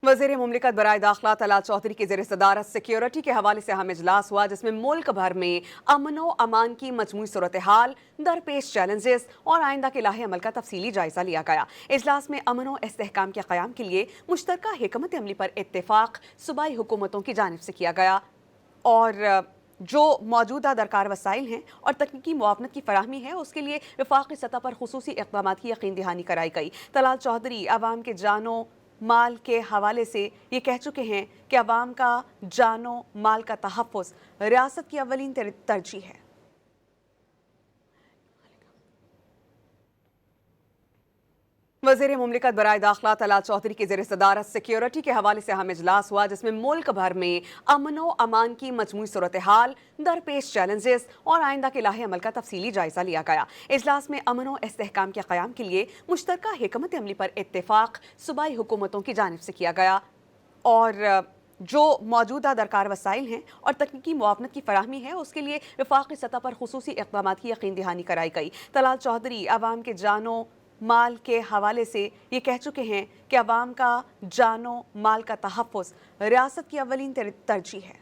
वज़ीर मुमलिकत बराए दाखिला तलाल चौधरी की ज़ेर सदारत सिक्योरिटी के हवाले से अहम इजलास हुआ, जिसमें मुल्क भर में अमन व अमान की मजमूई सूरत हाल, दरपेश चैलेंजेस और आइंदा के लाहे अमल का तफसीली जायजा लिया गया। इजलास में अमन व इस्तेहकाम के क़याम के लिए मुश्तरका हिकमत अमली पर इत्तेफाक सूबाई हुकूमतों की जानिब से किया गया और जो मौजूदा दरकार वसाइल हैं और तकनीकी मुआवनत की फराहमी है, उसके लिए वफाकी सतह पर खुसूसी इक़दाम की यकीन दहानी कराई गई। तलाल चौधरी अवाम के जानो माल के हवाले से ये कह चुके हैं कि अवाम का जानो माल का तहफ़्फ़ुज़ रियासत की अव्वलीन तरजीह है। वज़ीर मुमलिकत बराए दाखिला तलाल चौधरी की ज़ेर सदारत सिक्योरिटी के हवाले से अहम इजलास हुआ, जिसमें मुल्क भर में अमन व अमान की मजमूई सूरत हाल, दरपेश चैलेंजेस और आइंदा के लाहे अमल का तफसीली जायजा लिया गया। इजलास में अमन व इस्तेहकाम के क़याम के लिए मुश्तरका हिकमत अमली पर इत्तेफाक सूबाई हुकूमतों की जानिब से किया गया और जो मौजूदा दरकार वसाइल हैं और तकनीकी मुआवनत की फराहमी है, उसके लिए वफाकी सतह पर खुसूसी इक़दाम की यकीन दहानी कराई गई। तलाल चौधरी अवाम के जानो माल के हवाले से ये कह चुके हैं कि अवाम का जानो माल का तहफ़्फ़ुज़ रियासत की अव्वलीन तरजीह है।